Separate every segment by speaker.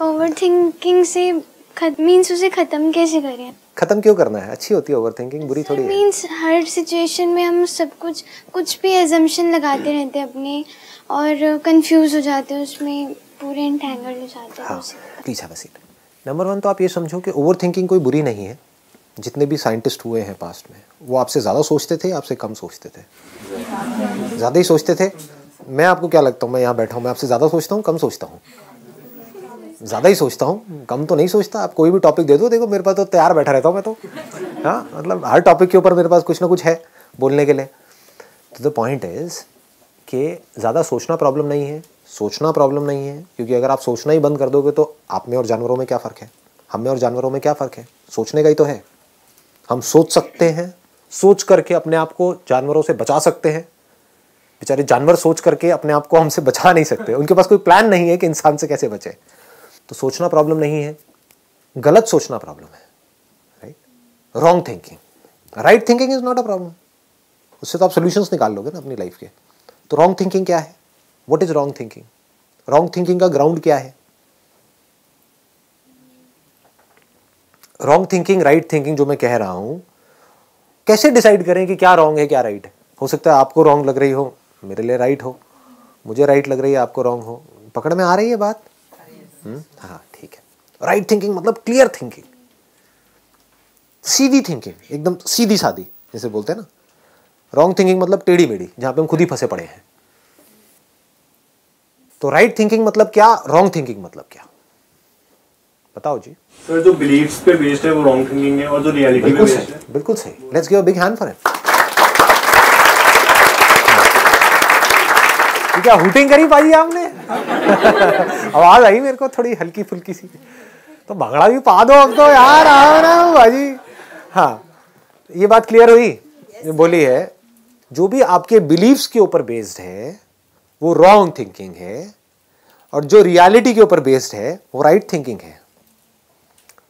Speaker 1: Overthinking से means उसे ख़त्म कैसे करें?
Speaker 2: खत्म क्यों करना है? अच्छी होती है ओवरथिंकिंग, बुरी थोड़ी है।
Speaker 1: मीन्स हर सिचुएशन में हम सब कुछ भी एजम्पशन लगाते रहते हैं अपने और कंफ्यूज हो जाते हैं, उसमें पूरे एंटेंगल्ड हो जाते हैं।
Speaker 2: हाँ please have a seat. Number 1 तो आप ये समझो कि ओवरथिंकिंग कोई बुरी नहीं है। जितने भी साइंटिस्ट हुए हैं पास्ट में, वो आपसे ज़्यादा सोचते थे, आपसे कम सोचते थे? ज़्यादा ही सोचते थे। मैं आपको क्या लगता हूँ, मैं यहाँ बैठा हूँ, मैं आपसे ज़्यादा सोचता हूँ, कम सोचता हूँ? ज़्यादा ही सोचता हूँ, कम तो नहीं सोचता। आप कोई भी टॉपिक दे दो, देखो मेरे पास तो तैयार बैठा रहता हूँ मैं तो। हाँ मतलब हर टॉपिक के ऊपर मेरे पास कुछ ना कुछ है बोलने के लिए। तो द पॉइंट इज़ कि ज़्यादा सोचना प्रॉब्लम नहीं है, सोचना प्रॉब्लम नहीं है, क्योंकि अगर आप सोचना ही बंद कर दोगे तो आप में और जानवरों में क्या फ़र्क है? हम में और जानवरों में क्या फ़र्क है? सोचने का ही तो है। हम सोच सकते हैं, सोच करके अपने आप को जानवरों से बचा सकते हैं। बेचारे जानवर सोच करके अपने आप को हमसे बचा नहीं सकते, उनके पास कोई प्लान नहीं है कि इंसान से कैसे बचे। तो सोचना प्रॉब्लम नहीं है, गलत सोचना प्रॉब्लम है, right? Wrong thinking. Right thinking is not a problem, उससे तो आप सोल्यूशंस निकाल लोगे ना अपनी लाइफ के। तो रॉन्ग थिंकिंग क्या है? What is wrong thinking? Wrong thinking का ग्राउंड क्या है? रॉन्ग थिंकिंग, राइट थिंकिंग जो मैं कह रहा हूं, कैसे डिसाइड करें कि क्या रॉन्ग है क्या राइट है? हो सकता है आपको रॉन्ग लग रही हो, मेरे लिए राइट हो, मुझे राइट लग रही है, आपको रॉन्ग हो। पकड़ में आ रही है बात? हाँ ठीक है। राइट थिंकिंग मतलब क्लियर थिंकिंग, सीधी थिंकिंग, एकदम सीधी सादी जैसे बोलते हैं ना। रॉन्ग थिंकिंग मतलब टेढ़ी मेढ़ी, जहां पे हम खुद ही फंसे पड़े हैं। तो राइट थिंकिंग मतलब क्या, रॉन्ग थिंकिंग मतलब क्या? बताओ जी।
Speaker 3: सर जो बिलीव्स पे बेस्ड है वो रॉन्ग थिंकिंग है, और जो रियलिटी पे बेस्ड है।
Speaker 2: बिल्कुल सही। Let's give a big hand for him. क्या हुटिंग करी पाई आपने? आवाज आई मेरे को थोड़ी हल्की फुल्की सी। तो भंगड़ा भी पा दो अब तो यार, आओ ना भाजी। हाँ ये बात क्लियर हुई? बोली है जो भी आपके बिलीव्स के ऊपर बेस्ड है वो रॉन्ग थिंकिंग है, और जो रियलिटी के ऊपर बेस्ड है वो राइट थिंकिंग है।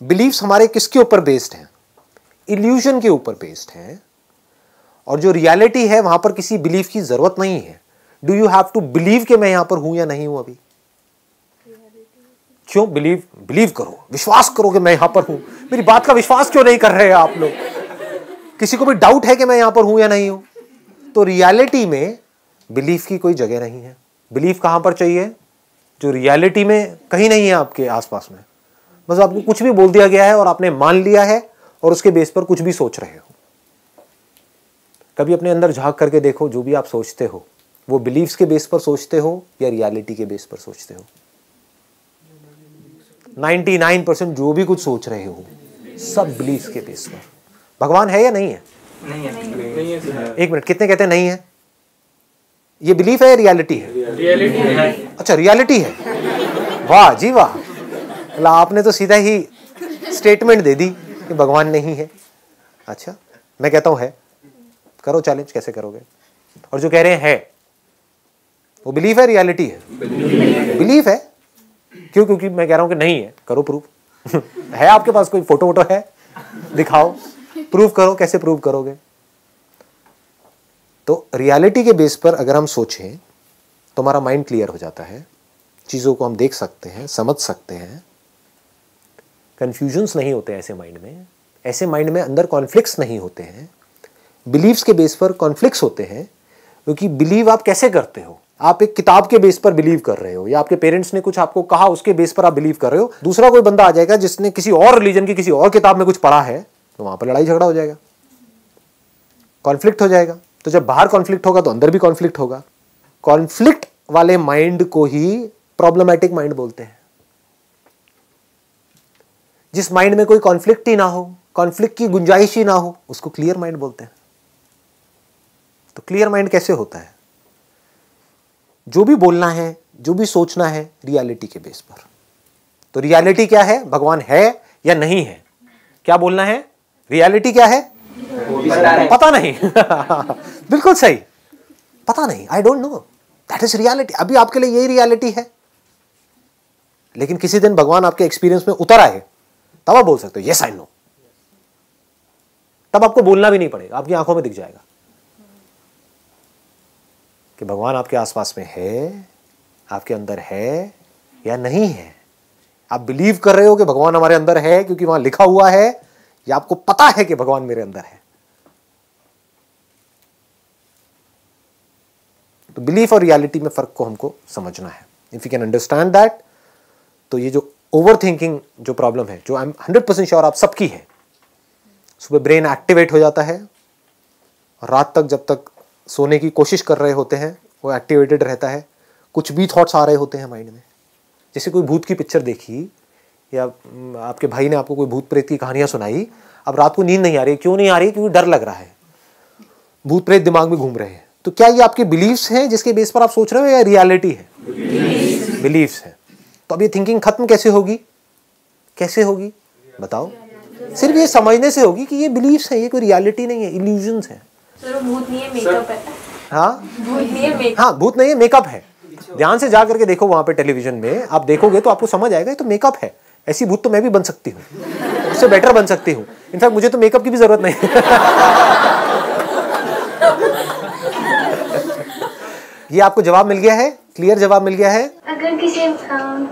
Speaker 2: बिलीव्स हमारे किसके ऊपर बेस्ड है? इल्यूजन के ऊपर बेस्ड है, और जो रियलिटी है वहां पर किसी बिलीफ की जरूरत नहीं है। Do you have to believe कि मैं यहां पर हूं या नहीं हूं अभी? क्यों बिलीव करो, विश्वास करो कि मैं यहां पर हूं। मेरी बात का विश्वास क्यों नहीं कर रहे हैं आप लोग? किसी को भी डाउट है कि मैं यहां पर हूं या नहीं हूं? तो रियलिटी में बिलीफ की कोई जगह नहीं है। बिलीफ कहां पर चाहिए? जो रियलिटी में कहीं नहीं है आपके आसपास में। बस आपको कुछ भी बोल दिया गया है और आपने मान लिया है और उसके बेस पर कुछ भी सोच रहे हो। कभी अपने अंदर झांक करके देखो, जो भी आप सोचते हो वो बिलीफ्स के बेस पर सोचते हो या रियलिटी के बेस पर सोचते हो? 99% जो भी कुछ सोच रहे हो सब बिलीफ्स के बेस पर। भगवान है या नहीं है?
Speaker 3: नहीं है।
Speaker 2: एक मिनट, कितने कहते हैं नहीं है? ये बिलीफ है या रियलिटी है?
Speaker 3: रियलिटी है।
Speaker 2: अच्छा रियलिटी है। वाह जी वाह, मतलब आपने तो सीधा ही स्टेटमेंट दे दी कि भगवान नहीं है। अच्छा मैं कहता हूं है। करो चैलेंज, कैसे करोगे? और जो कह रहे हैं है वो बिलीफ है रियलिटी है? बिलीफ है। क्यों? क्योंकि मैं कह रहा हूं कि नहीं है। करो प्रूफ। है आपके पास कोई फोटो वोटो है? दिखाओ, प्रूव करो। कैसे प्रूव करोगे? तो रियलिटी के बेस पर अगर हम सोचें तो हमारा माइंड क्लियर हो जाता है, चीजों को हम देख सकते हैं, समझ सकते हैं, कंफ्यूजन्स नहीं होते ऐसे माइंड में। ऐसे माइंड में अंदर कॉन्फ्लिक्ट्स नहीं होते हैं। बिलीव्स के बेस पर कॉन्फ्लिक्ट्स होते हैं, क्योंकि बिलीव आप कैसे करते हो? आप एक किताब के बेस पर बिलीव कर रहे हो, या आपके पेरेंट्स ने कुछ आपको कहा उसके बेस पर आप बिलीव कर रहे हो। दूसरा कोई बंदा आ जाएगा जिसने किसी और रिलीजन की किसी और किताब में कुछ पढ़ा है, तो वहां पर लड़ाई झगड़ा हो जाएगा, कॉन्फ्लिक्ट हो जाएगा। तो जब बाहर कॉन्फ्लिक्ट होगा तो अंदर भी कॉन्फ्लिक्ट होगा। कॉन्फ्लिक्ट वाले माइंड को ही प्रॉब्लमैटिक माइंड बोलते हैं। जिस माइंड में कोई कॉन्फ्लिक्ट ही ना हो, कॉन्फ्लिक्ट की गुंजाइश ही ना हो, उसको क्लियर माइंड बोलते हैं। तो क्लियर माइंड कैसे होता है? जो भी बोलना है, जो भी सोचना है, रियलिटी के बेस पर। तो रियलिटी क्या है? भगवान है या नहीं है? क्या बोलना है? रियलिटी क्या है? पता नहीं। बिल्कुल सही, पता नहीं, I don't know, that is reality. अभी आपके लिए यही रियलिटी है। लेकिन किसी दिन भगवान आपके एक्सपीरियंस में उतर आए, तब आप बोल सकते हो यस आई नो। तब आपको बोलना भी नहीं पड़ेगा, आपकी आंखों में दिख जाएगा कि भगवान आपके आसपास में है, आपके अंदर है या नहीं है। आप बिलीव कर रहे हो कि भगवान हमारे अंदर है क्योंकि वहां लिखा हुआ है, या आपको पता है कि भगवान मेरे अंदर है? तो बिलीफ और रियलिटी में फर्क को हमको समझना है। If you can understand that, तो ये जो ओवर थिंकिंग जो प्रॉब्लम है, जो आई एम 100% श्योर आप सबकी है, सुबह ब्रेन एक्टिवेट हो जाता है और रात तक जब तक सोने की कोशिश कर रहे होते हैं वो एक्टिवेटेड रहता है। कुछ भी थॉट्स आ रहे होते हैं माइंड में, जैसे कोई भूत की पिक्चर देखी या आपके भाई ने आपको कोई भूत प्रेत की कहानियां सुनाई, अब रात को नींद नहीं आ रही। क्यों नहीं आ रही? क्योंकि डर लग रहा है, भूत प्रेत दिमाग में घूम रहे हैं। तो क्या ये आपके बिलीफ्स हैं जिसके बेस पर आप सोच रहे हो, या रियलिटी है? बिलीफ्स है। तो अब ये थिंकिंग खत्म कैसे होगी? कैसे होगी बताओ? सिर्फ ये समझने से होगी कि ये बिलीफ्स है, ये कोई रियलिटी नहीं है, इल्यूजन्स है।
Speaker 4: सर भूत नहीं है, मेकअप है।
Speaker 2: हाँ
Speaker 4: भूत नहीं है, मेकअप।
Speaker 2: हाँ, भूत नहीं है, मेकअप है। ध्यान से जा करके देखो वहां पे टेलीविजन में, आप देखोगे तो आपको समझ आएगा ये तो मेकअप है। ऐसी भूत तो मैं भी बन सकती हूँ, उससे बेटर बन सकती हूँ। इनफैक्ट मुझे तो मेकअप की भी जरूरत नहीं। ये आपको जवाब मिल गया है, क्लियर जवाब मिल गया है।
Speaker 1: अगर किसी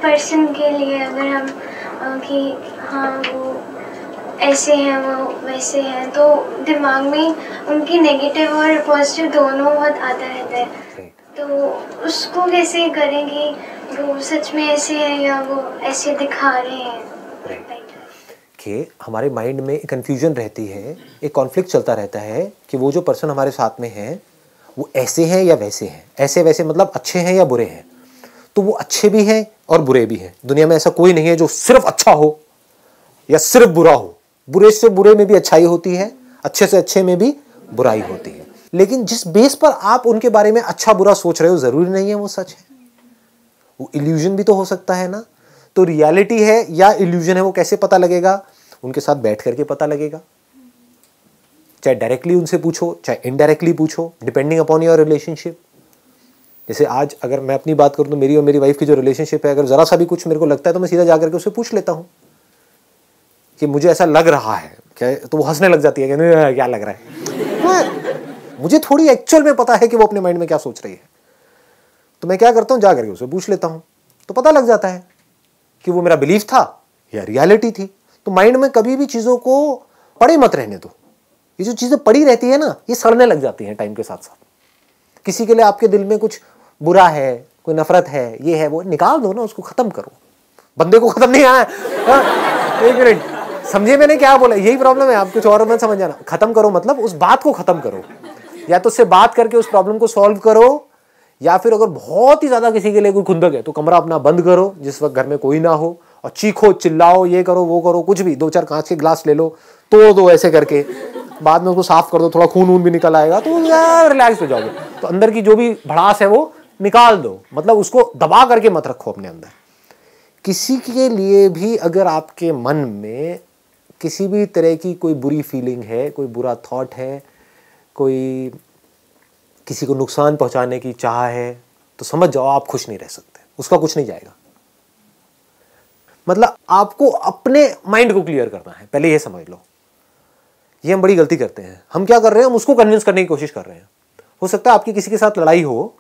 Speaker 1: पर्सन के लिए अगर हम कि हाँ वो ऐसे हैं वो वैसे हैं, तो दिमाग में उनकी नेगेटिव और पॉजिटिव दोनों बहुत आता रहता है। तो उसको कैसे करें कि वो सच में ऐसे हैं या वो ऐसे दिखा रहे हैं?
Speaker 2: कि हमारे माइंड में कंफ्यूजन रहती है, एक कॉन्फ्लिक्ट चलता रहता है कि वो जो पर्सन हमारे साथ में है वो ऐसे हैं या वैसे हैं। ऐसे वैसे मतलब अच्छे हैं या बुरे हैं। तो वो अच्छे भी हैं और बुरे भी हैं। दुनिया में ऐसा कोई नहीं है जो सिर्फ अच्छा हो या सिर्फ बुरा हो। बुरे से बुरे में भी अच्छाई होती है, अच्छे से अच्छे में भी बुराई होती है। लेकिन जिस बेस पर आप उनके बारे में अच्छा बुरा सोच रहे हो जरूरी नहीं है वो सच है, वो इल्यूजन भी तो हो सकता है ना। तो रियलिटी है या इल्यूजन है वो कैसे पता लगेगा? उनके साथ बैठ करके पता लगेगा। चाहे डायरेक्टली उनसे पूछो, चाहे इनडायरेक्टली पूछो, डिपेंडिंग अपॉन योर रिलेशनशिप। जैसे आज अगर मैं अपनी बात करूं तो मेरी और मेरी वाइफ की जो रिलेशनशिप है, अगर जरा सा भी कुछ मेरे को लगता है तो मैं सीधा जाकर के उससे पूछ लेता हूं कि मुझे ऐसा लग रहा है क्या, तो वो हंसने लग जाती है कि क्या लग रहा है। मुझे थोड़ी एक्चुअल में पता है कि वो अपने माइंड में क्या सोच रही है, तो मैं क्या करता हूं, जा करके उससे पूछ लेता हूं, तो पता लग जाता है कि वो मेरा बिलीफ था या रियलिटी थी। तो माइंड में कभी भी चीजों को पड़े मत रहने दो। ये जो चीजें पड़ी रहती है ना, ये सड़ने लग जाती हैं टाइम के साथ साथ। किसी के लिए आपके दिल में कुछ बुरा है, कोई नफरत है, ये है वो, निकाल दो ना, उसको खत्म करो। बंदे को खत्म नहीं आया। एक मिनट, समझे मैंने क्या बोला? यही प्रॉब्लम है, आप कुछ और मत समझ जाना। खत्म करो मतलब उस बात को खत्म करो, या तो उससे बात करके उस प्रॉब्लम को सॉल्व करो, या फिर अगर बहुत ही ज्यादा किसी के लिए कोई खुंदक है तो कमरा अपना बंद करो जिस वक्त घर में कोई ना हो, और चीखो चिल्लाओ, ये करो वो करो, कुछ भी, 2-4 कांच के ग्लास ले लो, तोड़ दो ऐसे करके, बाद में उसको साफ कर दो, थोड़ा खून वून भी निकल आएगा तो यार रिलैक्स हो जाओगे। तो अंदर की जो भी भड़ास है वो निकाल दो, मतलब उसको दबा करके मत रखो अपने अंदर। किसी के लिए भी अगर आपके मन में किसी भी तरह की कोई बुरी फीलिंग है, कोई बुरा थॉट है, कोई किसी को नुकसान पहुंचाने की चाह है, तो समझ जाओ आप खुश नहीं रह सकते, उसका कुछ नहीं जाएगा। मतलब आपको अपने माइंड को क्लियर करना है, पहले ये समझ लो। ये हम बड़ी गलती करते हैं। हम क्या कर रहे हैं, हम उसको कन्विंस करने की कोशिश कर रहे हैं। हो सकता है आपकी किसी के साथ लड़ाई हो,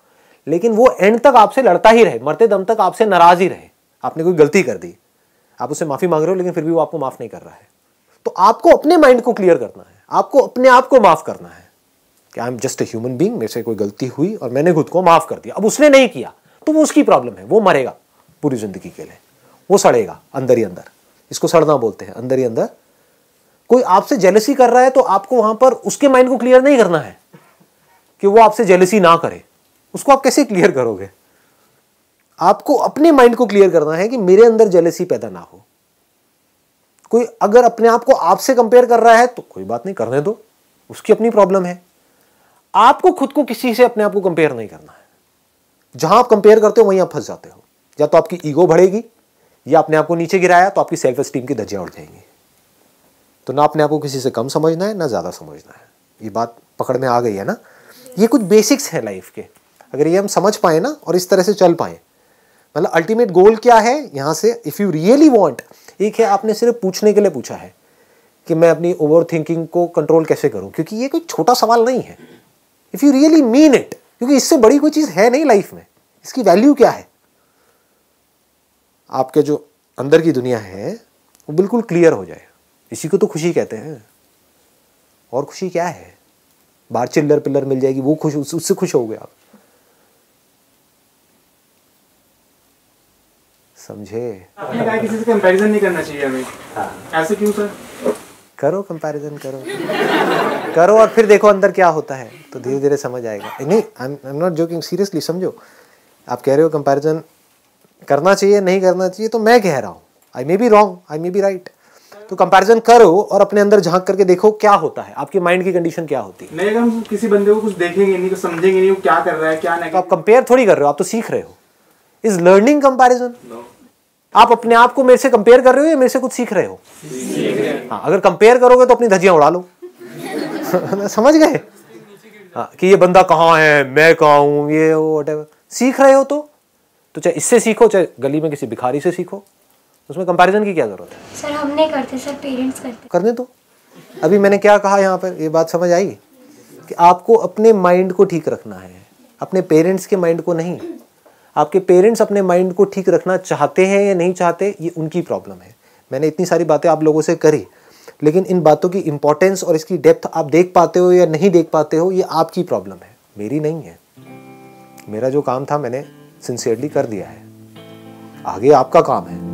Speaker 2: लेकिन वो एंड तक आपसे लड़ता ही रहे, मरते दम तक आपसे नाराज ही रहे। आपने कोई गलती कर दी, आप उससे माफी मांग रहे हो, लेकिन फिर भी वो आपको माफ नहीं कर रहा है। तो आपको अपने माइंड को क्लियर करना है, आपको अपने आप को माफ करना है कि I am just a human being, मेरे से कोई गलती हुई और मैंने खुद को माफ कर दिया। अब उसने नहीं किया तो वो उसकी प्रॉब्लम है, वो मरेगा पूरी जिंदगी के लिए, वो सड़ेगा अंदर ही अंदर। इसको सड़ना बोलते हैं, अंदर ही अंदर। कोई आपसे जेलसी कर रहा है तो आपको वहां पर उसके माइंड को क्लियर नहीं करना है कि वो आपसे जेलसी ना करे। उसको आप कैसे क्लियर करोगे? आपको अपने माइंड को क्लियर करना है कि मेरे अंदर जेलसी पैदा ना हो। कोई अगर अपने आप को आपसे कंपेयर कर रहा है तो कोई बात नहीं, करने दो, उसकी अपनी प्रॉब्लम है। आपको खुद को किसी से अपने आप को कंपेयर नहीं करना है। जहां आप कंपेयर करते हो वहीं आप फंस जाते हो। या तो आपकी ईगो बढ़ेगी, या अपने आप को नीचे गिराया तो आपकी सेल्फ एस्टीम की धज्जियां उड़ जाएंगी। तो ना अपने आप को किसी से कम समझना है, ना ज्यादा समझना है। ये बात पकड़ में आ गई है ना? ये कुछ बेसिक्स है लाइफ के, अगर ये हम समझ पाए ना और इस तरह से चल पाए, मतलब अल्टीमेट गोल क्या है यहां से, इफ यू रियली वांट। एक है आपने सिर्फ पूछने के लिए पूछा है कि मैं अपनी ओवर थिंकिंग को कंट्रोल कैसे करूं, क्योंकि ये कोई छोटा सवाल नहीं है। If you really mean it, क्योंकि इससे बड़ी कोई चीज है नहीं लाइफ में। इसकी वैल्यू क्या है? आपके जो अंदर की दुनिया है वो बिल्कुल क्लियर हो जाए। इसी को तो खुशी कहते हैं। और खुशी क्या है? बाहर चिल्लर पिल्लर मिल जाएगी वो खुश, उससे खुश हो गए आप, समझे?
Speaker 5: आपने कहा किसी से कंपैरिजन नहीं करना चाहिए हमें। ऐसे क्यों सर?
Speaker 2: करो कंपैरिजन करो और फिर देखो अंदर क्या होता है, तो धीरे धीरे समझ आएगा। नहीं, I am not joking, seriously समझो। आप कह रहे हो कंपैरिजन करना चाहिए नहीं करना चाहिए, तो मैं कह रहा हूँ I may be wrong, I may be right. तो कंपैरिजन करो और अपने अंदर झांक करके देखो क्या होता है, आपकी माइंड की कंडीशन क्या होती है।
Speaker 5: नहीं, अगर हम किसी बंदे को कुछ देखेंगे नहीं तो समझेंगे नहीं वो क्या कर रहा है क्या नहीं।
Speaker 2: तो आप कंपेयर थोड़ी कर रहे हो, आप तो सीख रहे हो। Is learning comparison? आप अपने आप को मेरे से कंपेयर कर रहे हो या मेरे से कुछ सीख रहे हो? हाँ, अगर कंपेयर करोगे तो अपनी धज्जियां उड़ा लो। समझ गए? हाँ, कि ये बंदा कहाँ है, मैं कहाँ हूँ, ये वो व्हाटएवर। सीख रहे हो तो चाहे इससे सीखो चाहे गली में किसी भिखारी से सीखो, उसमें कंपैरिजन की क्या जरूरत है?
Speaker 1: सर हम नहीं करते सर, पेरेंट्स करते।
Speaker 2: करने दो। अभी मैंने क्या कहा यहाँ पर, ये बात समझ आई कि आपको अपने माइंड को ठीक रखना है, अपने पेरेंट्स के माइंड को नहीं। आपके पेरेंट्स अपने माइंड को ठीक रखना चाहते हैं या नहीं चाहते, ये उनकी प्रॉब्लम है। मैंने इतनी सारी बातें आप लोगों से करी, लेकिन इन बातों की इंपॉर्टेंस और इसकी डेप्थ आप देख पाते हो या नहीं देख पाते हो, ये आपकी प्रॉब्लम है, मेरी नहीं है। मेरा जो काम था मैंने सिंसियरली कर दिया है, आगे आपका काम है।